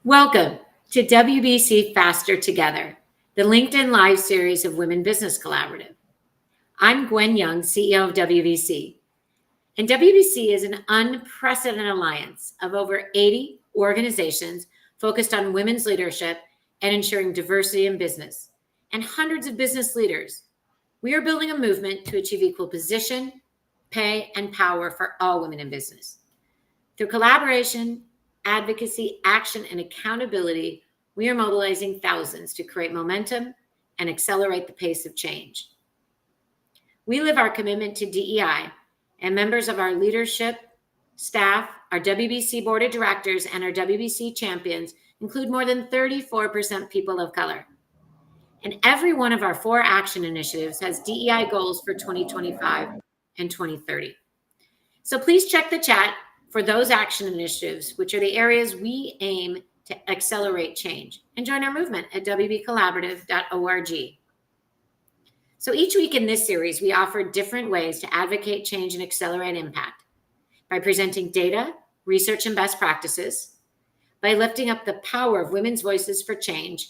Welcome to WBC Faster Together, the LinkedIn Live series of Women Business Collaborative. I'm Gwen Young, CEO of WBC, and WBC is an unprecedented alliance of over 80 organizations focused on women's leadership and ensuring diversity in business, and hundreds of business leaders. We are building a movement to achieve equal position, pay, and power for all women in business. Through collaboration, advocacy, action, and accountability, we are mobilizing thousands to create momentum and accelerate the pace of change. We live our commitment to DEI, and members of our leadership, staff, our WBC board of directors, and our WBC champions include more than 34% people of color. And every one of our 4 action initiatives has DEI goals for 2025 and 2030. So please check the chat for those action initiatives, which are the areas we aim to accelerate change, and join our movement at wbcollaborative.org. So each week in this series, we offer different ways to advocate change and accelerate impact by presenting data, research, and best practices, by lifting up the power of women's voices for change,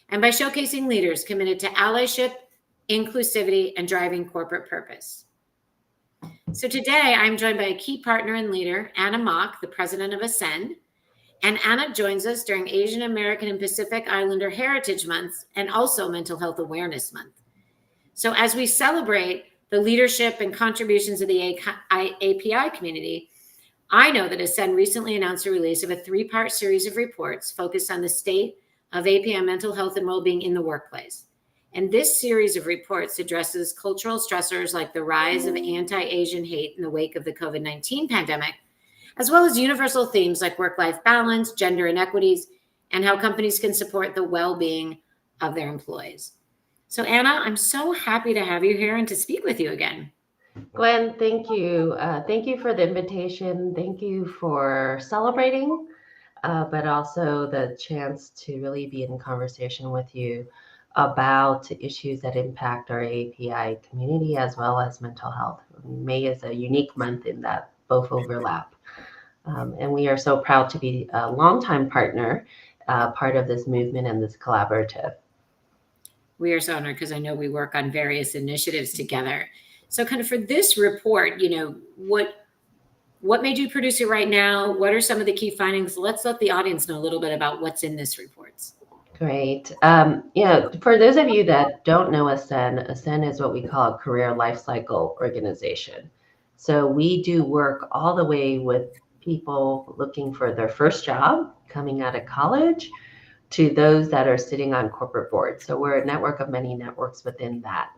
and by showcasing leaders committed to allyship, inclusivity, and driving corporate purpose. So today I'm joined by a key partner and leader, Anna Mok, the president of Ascend. And Anna joins us during Asian American and Pacific Islander Heritage Months and also Mental Health Awareness Month. So as we celebrate the leadership and contributions of the API community, I know that Ascend recently announced the release of a 3-part series of reports focused on the state of API mental health and well-being in the workplace. And this series of reports addresses cultural stressors like the rise of anti-Asian hate in the wake of the COVID-19 pandemic, as well as universal themes like work-life balance, gender inequities, and how companies can support the well-being of their employees. So Anna, I'm so happy to have you here and to speak with you again. Gwen, thank you. Thank you for the invitation. Thank you for celebrating, but also the chance to really be in conversation with you about issues that impact our API community as well as mental health. May is a unique month in that both overlap. And we are so proud to be a longtime partner, part of this movement and this collaborative. We are so honored because I know we work on various initiatives together. So kind of for this report, what made you produce it right now? What are some of the key findings? Let's let the audience know a little bit about what's in this report. Great. For those of you that don't know Ascend is what we call a career life cycle organization. So we do work all the way with people looking for their first job, coming out of college, to those that are sitting on corporate boards. So we're a network of many networks within that.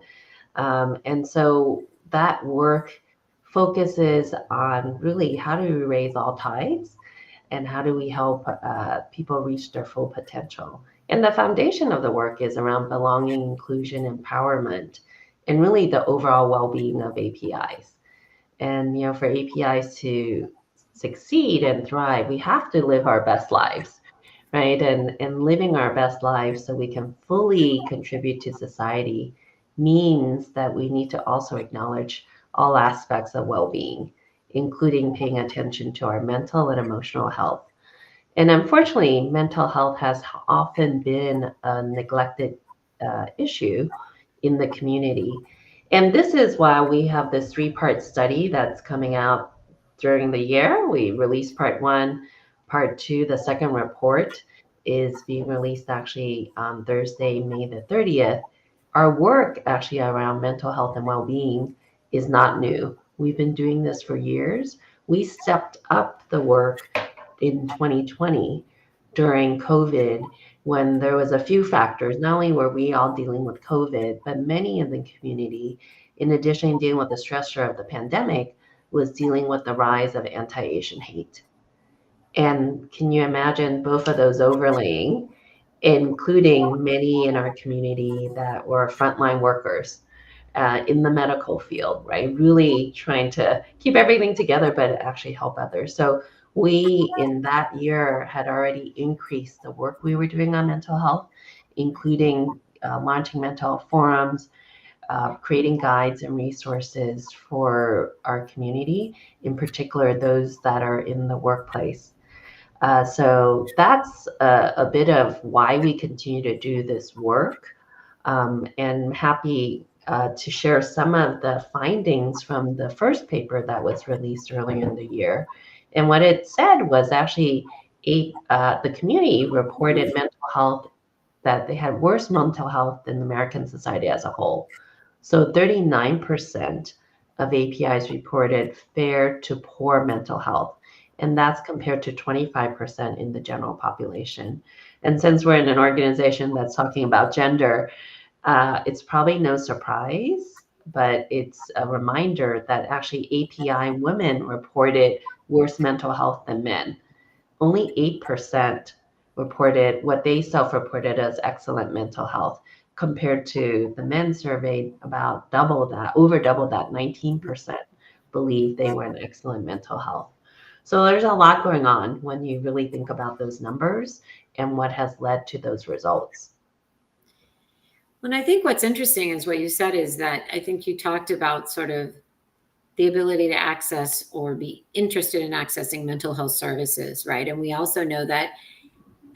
And so that work focuses on really how do we raise all tides and how do we help people reach their full potential. And the foundation of the work is around belonging, inclusion, empowerment, and really the overall well-being of APIs. And for APIs to succeed and thrive, we have to live our best lives, right? And living our best lives so we can fully contribute to society means that we need to also acknowledge all aspects of well-being, including paying attention to our mental and emotional health. And unfortunately, mental health has often been a neglected issue in the community. And this is why we have this 3-part study that's coming out during the year. We released part 1, part 2. The second report is being released actually on Thursday, May the 30th. Our work actually around mental health and well-being is not new. We've been doing this for years. We stepped up the work in 2020 during COVID, when there was a few factors. Not only were we all dealing with COVID, but many in the community, in addition to dealing with the stressor of the pandemic, was dealing with the rise of anti-Asian hate. And can you imagine both of those overlaying, including many in our community that were frontline workers in the medical field, right? Really trying to keep everything together, but actually help others. So we, in that year, had already increased the work we were doing on mental health, including launching mental health forums, creating guides and resources for our community, in particular those that are in the workplace. So that's a bit of why we continue to do this work. And I'm happy to share some of the findings from the first paper that was released earlier in the year. And what it said was actually the community reported mental health, that they had worse mental health than the American society as a whole. So 39% of APIs reported fair to poor mental health. And that's compared to 25% in the general population. And since we're in an organization that's talking about gender, it's probably no surprise, but it's a reminder that actually API women reported worse mental health than men. Only 8% reported what they self-reported as excellent mental health, compared to the men surveyed, about double that, over double that, 19% believe they were in excellent mental health. So there's a lot going on when you really think about those numbers and what has led to those results. And I think what's interesting is what you said is that I think you talked about sort of the ability to access or be interested in accessing mental health services, right? And we also know that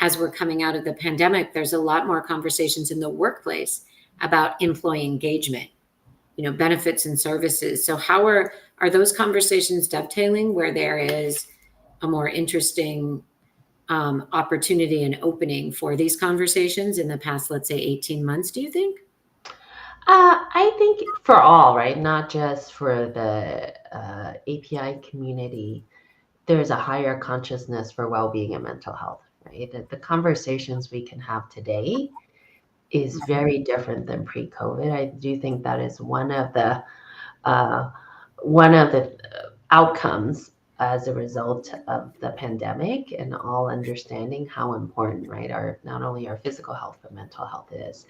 as we're coming out of the pandemic, there's a lot more conversations in the workplace about employee engagement, benefits and services. So how are those conversations dovetailing where there is a more interesting opportunity and opening for these conversations in the past, let's say, 18 months, do you think? I think for all, right? Not just for the API community, there's a higher consciousness for well-being and mental health, right? That the conversations we can have today is very different than pre-COVID. I do think that is uh, one of the outcomes as a result of the pandemic, and all understanding how important, right, our not only our physical health but mental health is.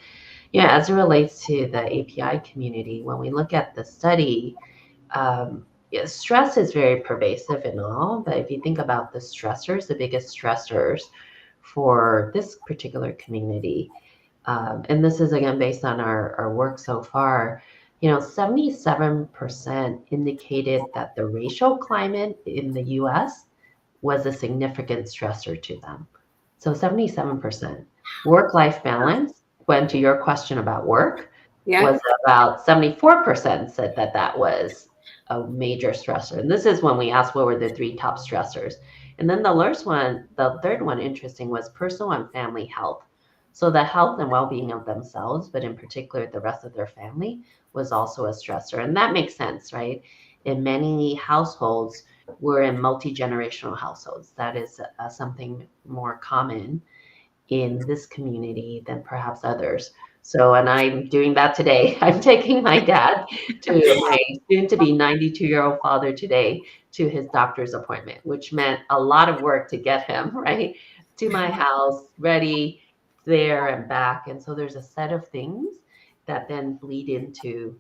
Yeah, as it relates to the API community, when we look at the study, yeah, stress is very pervasive and all, but if you think about the stressors, the biggest stressors for this particular community, and this is again based on our work so far, 77% indicated that the racial climate in the US was a significant stressor to them. So 77%. Work-life balance, went to your question about work, Yeah. was about 74% said that that was a major stressor. And this is when we asked what were the three top stressors. And then the third one, interesting, was personal and family health. So the health and well-being of themselves, but in particular the rest of their family, was also a stressor. And that makes sense, right? In many households, we're in multi-generational households. That is something more common in this community than perhaps others. So, and I'm doing that today. I'm taking my dad, to my soon to be 92-year-old father, today to his doctor's appointment, which meant a lot of work to get him right to my house, ready, there and back. And so there's a set of things that then bleed into,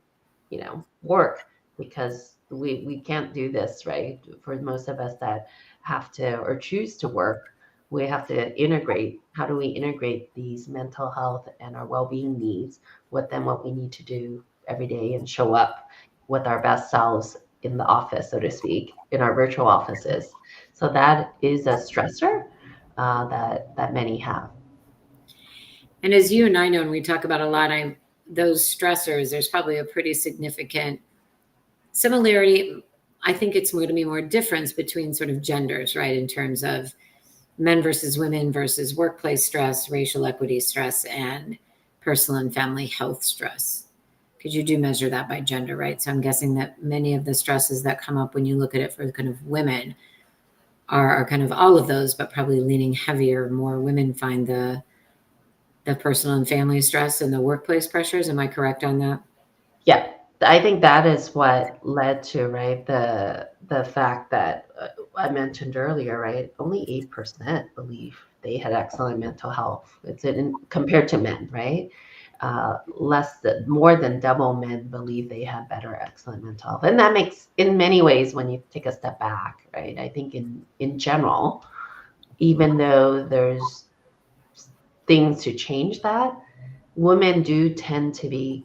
work, because we can't do this, right? For most of us that have to or choose to work, we have to integrate. How do we integrate these mental health and our well-being needs with then what we need to do every day and show up with our best selves in the office, so to speak, in our virtual offices? So that is a stressor that many have. And as you and I know, and we talk about a lot, those stressors, there's probably a pretty significant similarity. I think it's going to be more difference between sort of genders, right? In terms of men versus women versus workplace stress, racial equity stress, and personal and family health stress. Because you do measure that by gender, right? So I'm guessing that many of the stresses that come up when you look at it for kind of women are kind of all of those, but probably leaning heavier. More women find the personal and family stress and the workplace pressures. Am I correct on that? Yeah, I think that is what led to, right, the fact that I mentioned earlier, right? Only 8% believe they had excellent mental health. Compared to men, right? More than double men believe they have better excellent mental health, and that makes, in many ways, when you take a step back, right? I think in general, even though there's things to change that, women do tend to be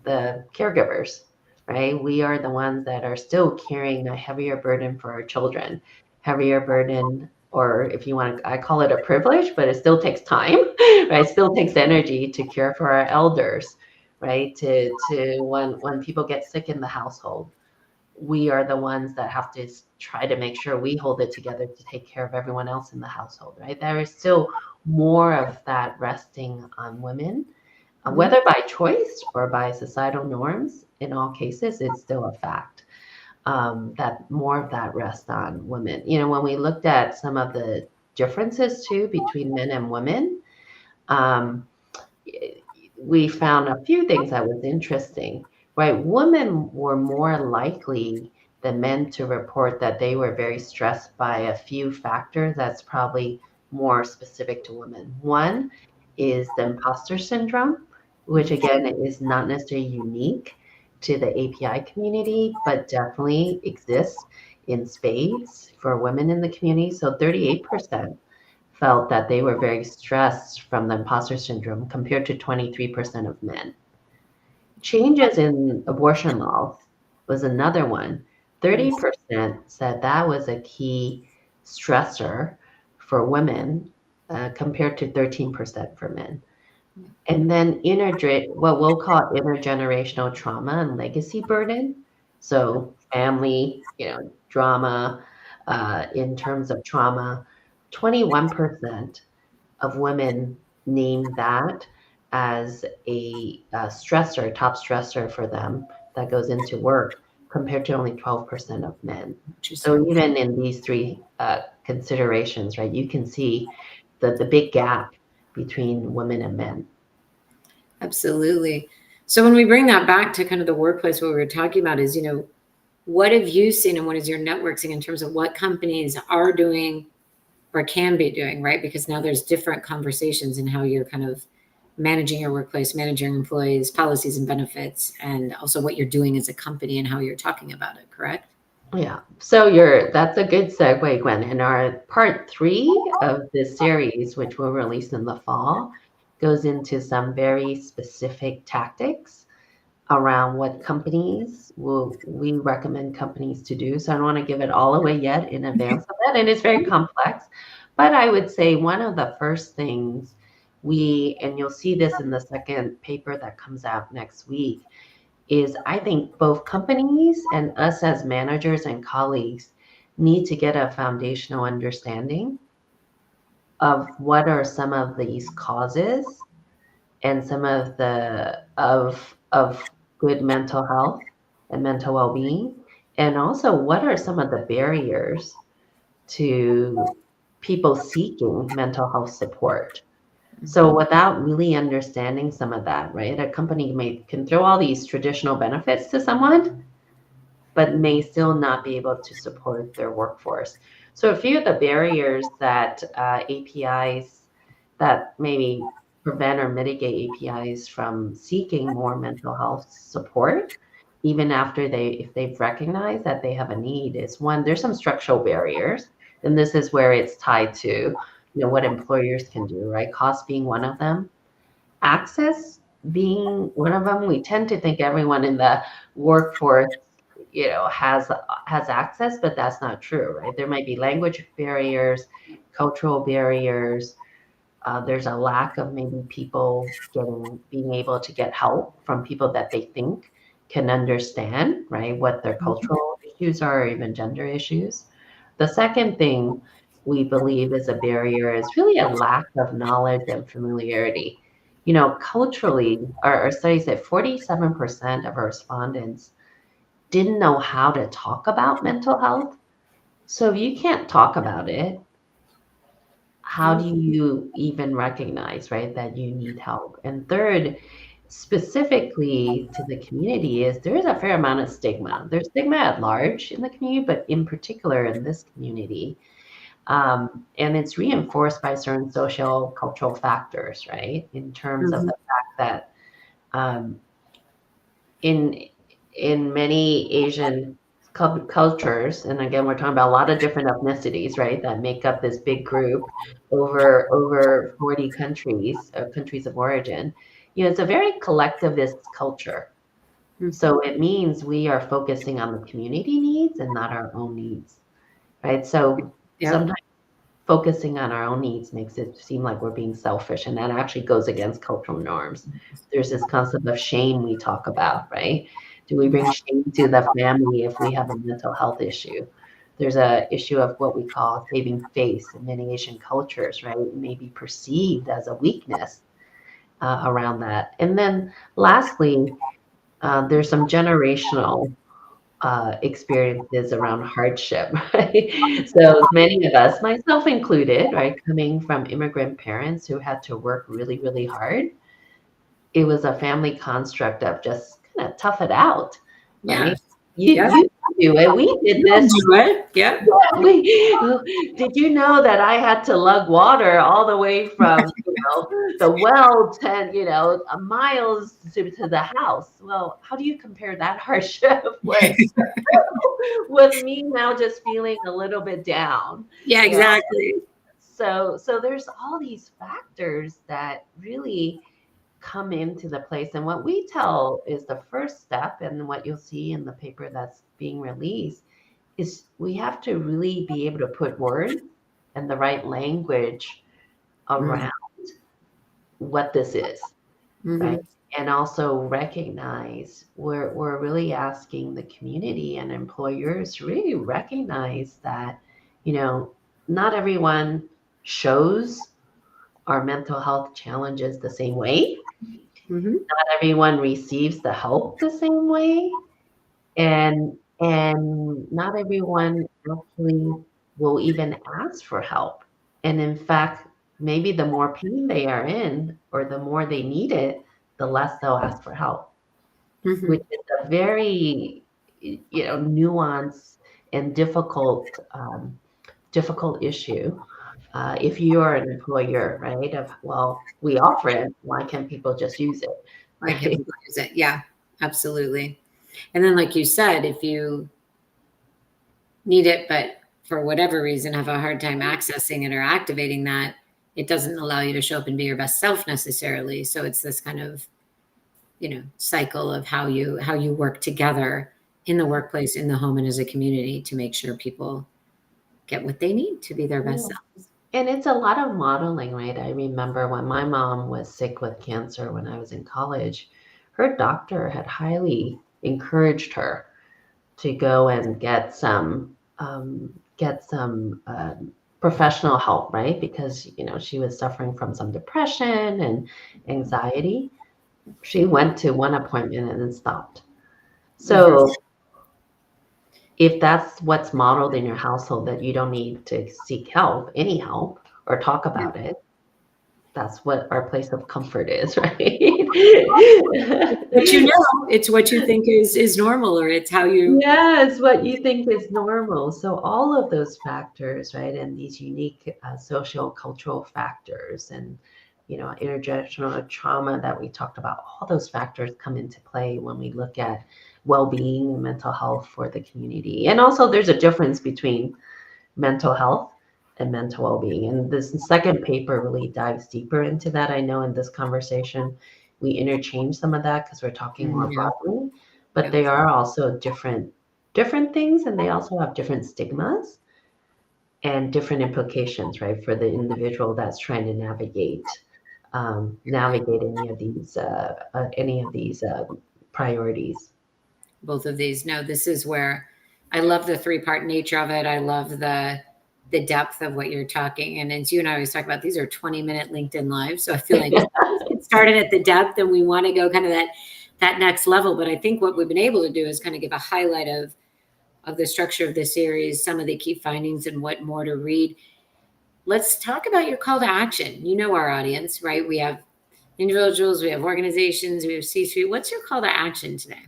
the caregivers, right? We are the ones that are still carrying a heavier burden for our children, heavier burden or if you want to, I call it a privilege, but it still takes time, right? It still takes energy to care for our elders, right? To when people get sick in the household, we are the ones that have to try to make sure we hold it together to take care of everyone else in the household, right? There is still more of that resting on women, Mhm. whether by choice or by societal norms. In all cases, it's still a fact that more of that rests on women. You know, when we looked at some of the differences too between men and women, um, we found a few things that was interesting, right? Women were more likely than men to report that they were very stressed by a few factors that's probably more specific to women. One is the imposter syndrome, which again is not necessarily unique to the API community, but definitely exists in spades for women in the community. So 38% felt that they were very stressed from the imposter syndrome compared to 23% of men. Changes in abortion laws was another one. Yes. 30% said that was a key stressor for women compared to 13% for men. And then what we'll call intergenerational trauma and legacy burden. So family, drama, in terms of trauma, 21% of women name that as a stressor, top stressor for them that goes into work, compared to only 12% of men. So Interesting. even in these three considerations, right, you can see the big gap between women and men. Absolutely. So when we bring that back to kind of the workplace, what we were talking about is, what have you seen and what is your network seeing in terms of what companies are doing or can be doing, right? Because now there's different conversations in how you're kind of managing your workplace, managing employees, policies and benefits, and also what you're doing as a company and how you're talking about it, correct? Yeah. So that's a good segue, Gwen. In our part three of this series, which will release in the fall, goes into some very specific tactics around what companies will we recommend companies to do. So I don't want to give it all away yet in advance of that, and it's very complex. But I would say one of the first things and you'll see this in the second paper that comes out next week, is I think both companies and us as managers and colleagues need to get a foundational understanding of what are some of these causes and some of the of good mental health and mental well-being, and also what are some of the barriers to people seeking mental health support. So without really understanding some of that, right, a company can throw all these traditional benefits to someone but may still not be able to support their workforce. So a few of the barriers that APIs that maybe prevent or mitigate APIs from seeking more mental health support, even after if they've recognized that they have a need, is one, there's some structural barriers. And this is where it's tied to, what employers can do, right? Cost being one of them. Access being one of them. We tend to think everyone in the workforce, has access, but that's not true, right? There might be language barriers, cultural barriers. There's a lack of maybe people being able to get help from people that they think can understand, right, what their cultural issues are, or even gender issues. The second thing we believe is a barrier is really a lack of knowledge and familiarity. Culturally, our studies that 47% of our respondents didn't know how to talk about mental health. So if you can't talk about it, how Mhm. do you even recognize, right, that you need help? And third, specifically to the community, is there is a fair amount of stigma. There's stigma at large in the community, but in particular in this community. And it's reinforced by certain social cultural factors, right? In terms of Mhm. the fact that um, in in many Asian cultures, and again, we're talking about a lot of different ethnicities, right, that make up this big group over 40 countries, countries of origin. It's a very collectivist culture. Mhm. So it means we are focusing on the community needs and not our own needs, right? So Yep. sometimes. focusing on our own needs makes it seem like we're being selfish, and that actually goes against cultural norms. There's this concept of shame we talk about, right? Do we bring shame to the family if we have a mental health issue? There's a issue of what we call saving face in many Asian cultures, right? It may be perceived as a weakness around that. And then lastly, there's some generational experiences around hardship, right? So many of us, myself included, right, coming from immigrant parents who had to work really, really hard, it was a family construct of just kind of tough it out, right? Yes. You Yeah. you do it. We did You'll this. do it. Yeah. We, did you know that I had to lug water all the way from the well 10 miles to the house? Well, how do you compare that hardship with me now just feeling a little bit down? Yeah, You know, exactly. so there's all these factors that really come into the place. And what we tell is the first step, and what you'll see in the paper that's being released, is we have to really be able to put words and the right language around what this is, right? Mm-hmm. And also recognize we're really asking the community and employers to really recognize that, you know, not everyone shows our mental health challenges the same way. Mm-hmm. Not everyone receives the help the same way. And not everyone actually will even ask for help. And in fact, maybe the more pain they are in or the more they need it, the less they'll ask for help, Mm-hmm. which is a very nuanced and difficult issue. If you are an employer, right? Of, well, we offer it, why can't people just use it, Why can't right? people use it? Yeah, absolutely. And then, like you said, if you need it, but for whatever reason have a hard time accessing it or activating that, it doesn't allow you to show up and be your best self necessarily. So it's this kind of, cycle of how you work together in the workplace, in the home, and as a community to make sure people get what they need to be their best Yeah. selves. And it's a lot of modeling, right? I remember when my mom was sick with cancer when I was in college, her doctor had highly encouraged her to go and get some professional help, right? Because she was suffering from some depression and anxiety. She went to one appointment and then stopped. Mm-hmm. So if that's what's modeled in your household, that you don't need to seek help, any help, or talk about it, that's what our place of comfort is, right? But it's what you think is normal, or it's how you. Yes, what you think is normal. So all of those factors, right, and these unique social cultural factors, and intergenerational trauma that we talked about, all those factors come into play when we look at well-being and mental health for the community. And also, there's a difference between mental health and mental well-being. And this second paper really dives deeper into that. I know in this conversation we interchange some of that because we're talking more Yeah, broadly, but yeah. they are also different things, and they also have different stigmas and different implications, right, for the individual that's trying to navigate any of these priorities. Both of these. No, this is where I love the three-part nature of it. I love the depth of what you're talking. And as you and I always talk about, these are 20-minute LinkedIn lives. So I feel like let's get started at the depth, and we want to go kind of that next level. But I think what we've been able to do is kind of give a highlight of the structure of the series, some of the key findings, and what more to read. Let's talk about your call to action. You know our audience, right? We have individuals, we have organizations, we have C-suite. What's your call to action today?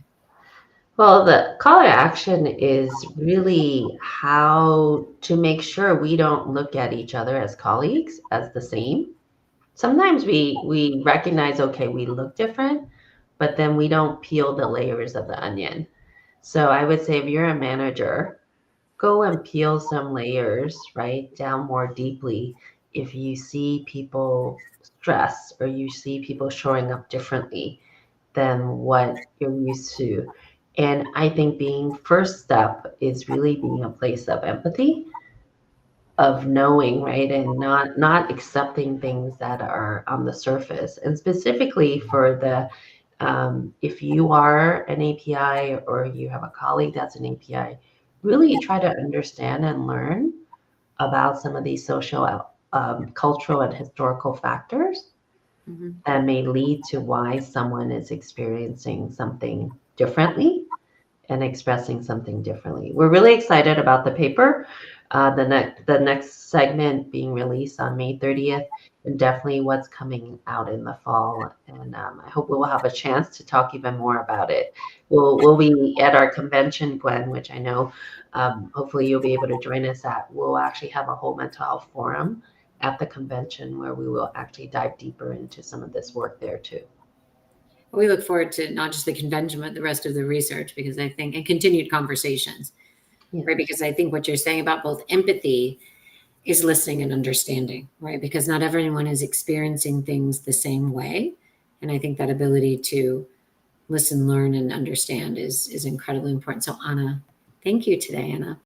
Well, the call to action is really how to make sure we don't look at each other as colleagues as the same. Sometimes we recognize, okay, we look different, but then we don't peel the layers of the onion. So I would say if you're a manager, go and peel some layers, right, down more deeply. If you see people stress or you see people showing up differently than what you're used to. And I think being first step is really being a place of empathy, of knowing, right, and not accepting things that are on the surface. And specifically for the if you are an API or you have a colleague that's an API, really try to understand and learn about some of these social, cultural, and historical factors Mhm. that may lead to why someone is experiencing something differently and expressing something differently. We're really excited about the paper. The next segment being released on May 30th, and definitely what's coming out in the fall. And I hope we will have a chance to talk even more about it. We'll be at our convention, Gwen, which I know hopefully you'll be able to join us at. We'll actually have a whole mental health forum at the convention where we will actually dive deeper into some of this work there too. We look forward to not just the convention, but the rest of the research, because I think, and continued conversations, Yeah. right? Because I think what you're saying about both empathy is listening and understanding, right? Because not everyone is experiencing things the same way. And I think that ability to listen, learn, and understand is incredibly important. So Anna, thank you today, Anna.